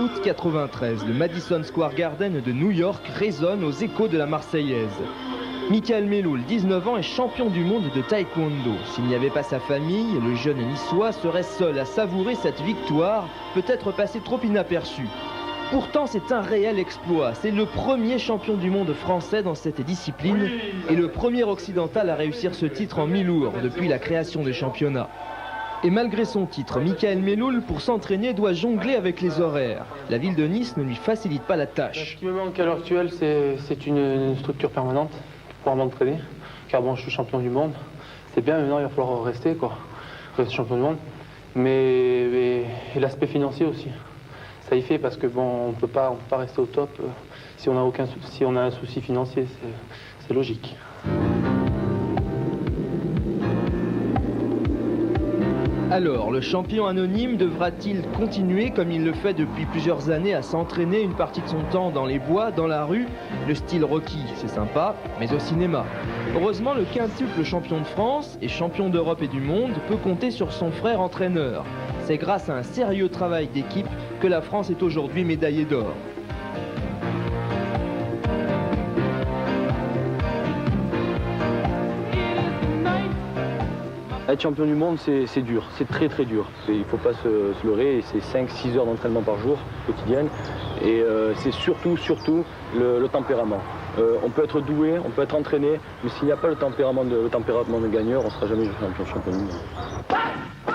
août 93, le Madison Square Garden de New York résonne aux échos de la Marseillaise. Michael Meloul, 19 ans, est champion du monde de taekwondo. S'il n'y avait pas sa famille, le jeune niçois serait seul à savourer cette victoire, peut-être passée trop inaperçue. Pourtant, c'est un réel exploit. C'est le premier champion du monde français dans cette discipline et le premier occidental à réussir ce titre en mi-lourd depuis la création des championnats. Et malgré son titre, Michael Meloul, pour s'entraîner, doit jongler avec les horaires. La ville de Nice ne lui facilite pas la tâche. Ce qui me manque à l'heure actuelle, c'est une structure permanente pour m'entraîner. Car bon, je suis champion du monde. C'est bien, maintenant il va falloir rester, rester champion du monde. Mais l'aspect financier aussi. Ça y fait parce que bon, on peut pas rester au top si on a un souci financier. C'est logique. Alors, le champion anonyme devra-t-il continuer comme il le fait depuis plusieurs années à s'entraîner une partie de son temps dans les bois, dans la rue? Le style Rocky, c'est sympa, mais au cinéma. Heureusement, le quintuple champion de France et champion d'Europe et du monde peut compter sur son frère entraîneur. C'est grâce à un sérieux travail d'équipe que la France est aujourd'hui médaillée d'or. Être champion du monde, c'est dur, c'est très très dur. Il ne faut pas se leurrer, c'est 5-6 heures d'entraînement par jour, quotidienne. Et c'est surtout le tempérament. On peut être doué, on peut être entraîné, mais s'il n'y a pas le tempérament de gagneur, on ne sera jamais champion du monde.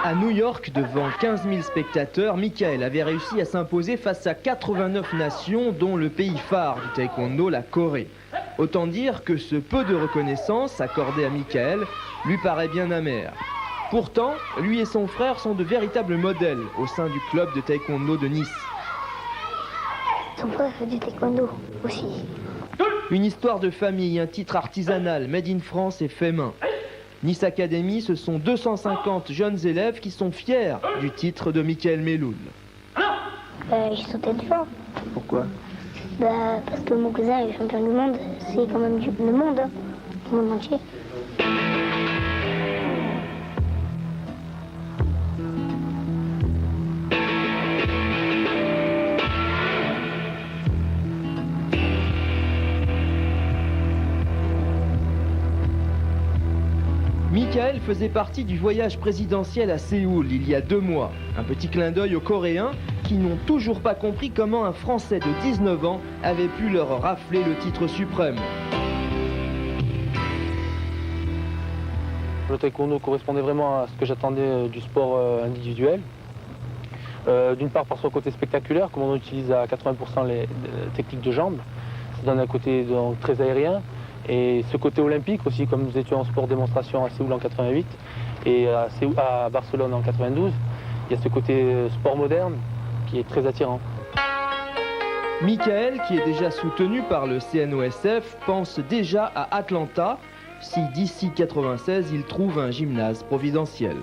À New York, devant 15 000 spectateurs, Michael avait réussi à s'imposer face à 89 nations, dont le pays phare du taekwondo, la Corée. Autant dire que ce peu de reconnaissance accordé à Michael lui paraît bien amer. Pourtant, lui et son frère sont de véritables modèles au sein du club de taekwondo de Nice. Son frère fait du taekwondo aussi. Une histoire de famille, un titre artisanal, made in France et fait main. Nice Academy, ce sont 250 jeunes élèves qui sont fiers du titre de Michael Meloul. Ils sont tête fort. Pourquoi? Parce que mon cousin est champion du monde, c'est quand même le monde entier. Michael faisait partie du voyage présidentiel à Séoul il y a 2 mois. Un petit clin d'œil aux Coréens qui n'ont toujours pas compris comment un Français de 19 ans avait pu leur rafler le titre suprême. Le taekwondo correspondait vraiment à ce que j'attendais du sport individuel. D'une part par son côté spectaculaire, comme on utilise à 80% les techniques de jambes. Ça donne un côté donc, très aérien. Et ce côté olympique aussi, comme nous étions en sport démonstration à Séoul en 88 et à Barcelone en 92, il y a ce côté sport moderne qui est très attirant. Michael, qui est déjà soutenu par le CNOSF, pense déjà à Atlanta, si d'ici 96 il trouve un gymnase providentiel.